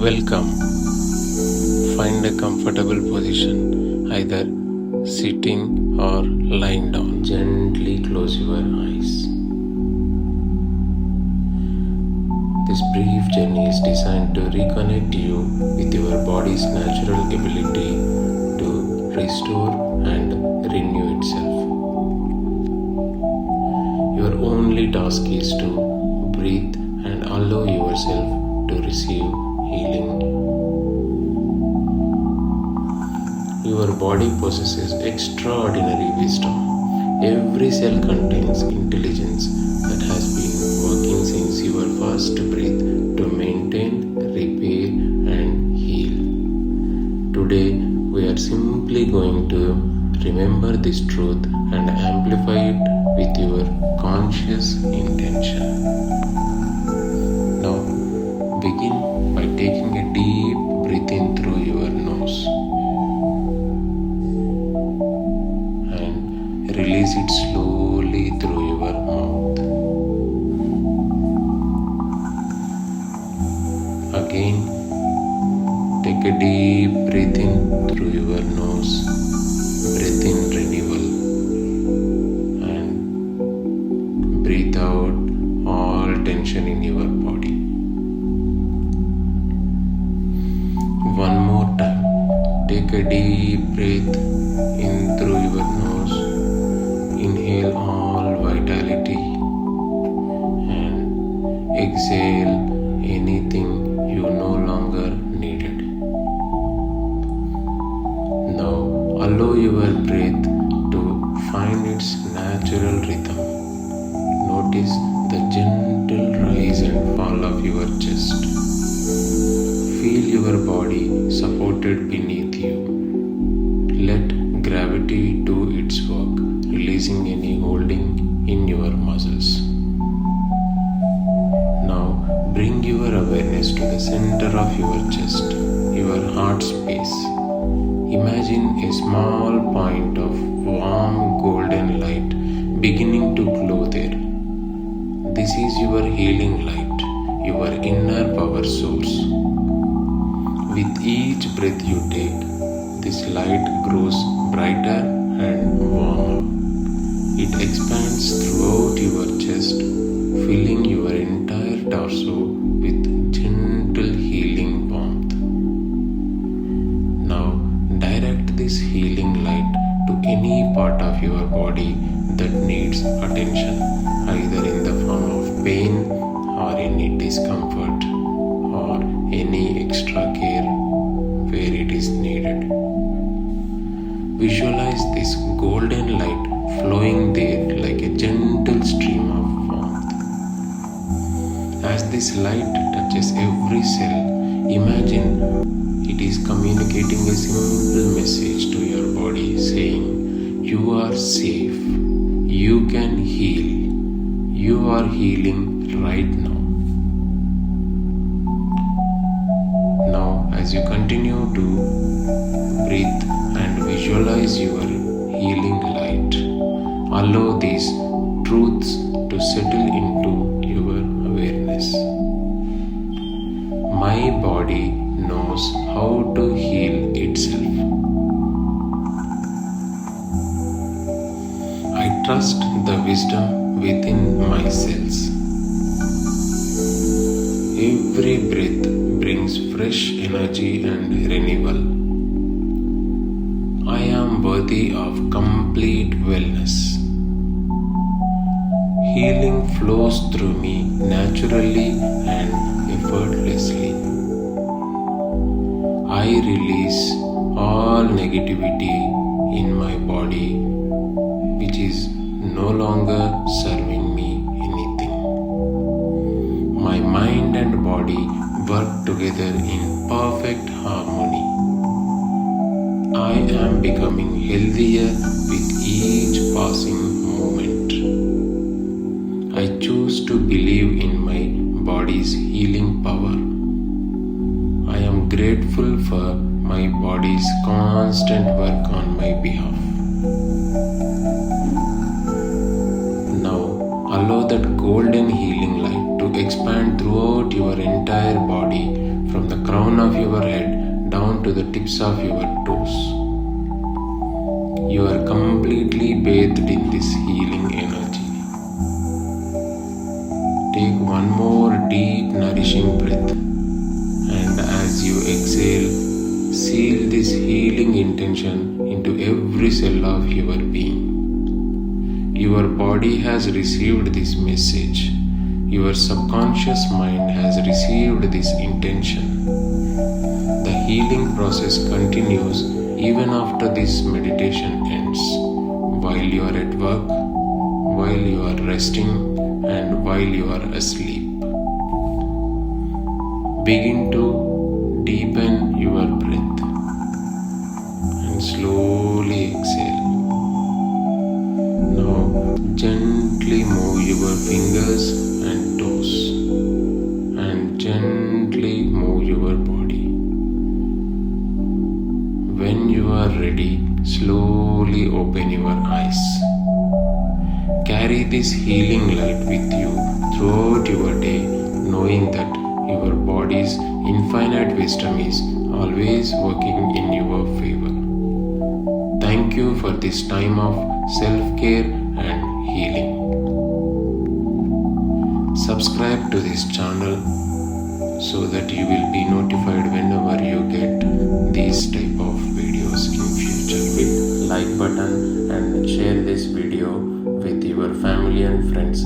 Welcome. Find a comfortable position, either sitting or lying down. Gently close your eyes. This brief journey is designed to reconnect you with your body's natural ability to restore and renew itself. Your only task is to breathe and allow yourself to receive healing. Your body possesses extraordinary wisdom. Every cell contains intelligence that has been working since your first breath to maintain, repair, and heal. Today, we are simply going to remember this truth and amplify it with your conscious intention. Now, begin by taking a deep breath in through your nose and release it slowly through your mouth. Again, take a deep breath in through your nose, breathe in renewal, and breathe out all tension in your body. One more time, take a deep breath in through your nose, inhale all vitality and exhale anything you no longer needed. Now allow your breath to find its natural rhythm. Notice the gentle rise and fall of your chest. Feel your body supported beneath you. Let gravity do its work, releasing any holding in your muscles. Now bring your awareness to the center of your chest, your heart space. Imagine a small point of warm golden light beginning to glow there. This is your healing light, your inner power source. With each breath you take, this light grows brighter and warmer. It expands throughout your chest, filling your entire torso with gentle healing warmth. Now direct this healing light to any part of your body that needs attention, either in the form of pain or any discomfort or any extra care where it is needed. Visualize this golden light flowing there like a gentle stream of warmth. As this light touches every cell, imagine it is communicating a simple message to your body saying, "You are safe, you can heal, you are healing right now." Now, as you continue to breathe and visualize your healing light, allow these truths to settle into your awareness. My body knows how to heal itself. I trust the wisdom within my cells. Every breath brings fresh energy and renewal. I am worthy of complete wellness. Healing flows through me naturally and effortlessly. I release all negativity in my body which is no longer serving me anything. My mind and body work together in perfect harmony. I am becoming healthier with each passing moment. I choose to believe in my body's healing power. I am grateful for my body's constant work on my behalf. Now allow that golden healing light to expand throughout your entire body from the crown of your head down to the tips of your toes. You are completely bathed in this healing energy. Take one more deep nourishing breath, and as you exhale, seal this healing intention into every cell of your being. Your body has received this message. Your subconscious mind has received this intention. The healing process continues even after this meditation ends, while you are at work, while you are resting, and while you are asleep. Begin to deepen your breath and slowly exhale. Now gently move your fingers and toes and gently move your body. When you are ready, slowly open your eyes. Carry this healing light with you throughout your day, knowing that your body's infinite wisdom is always working in your favor. Thank you for this time of self-care and healing. Subscribe to this channel so that you will be notified whenever you get these type of videos in future. Hit like button and share this video with your family and friends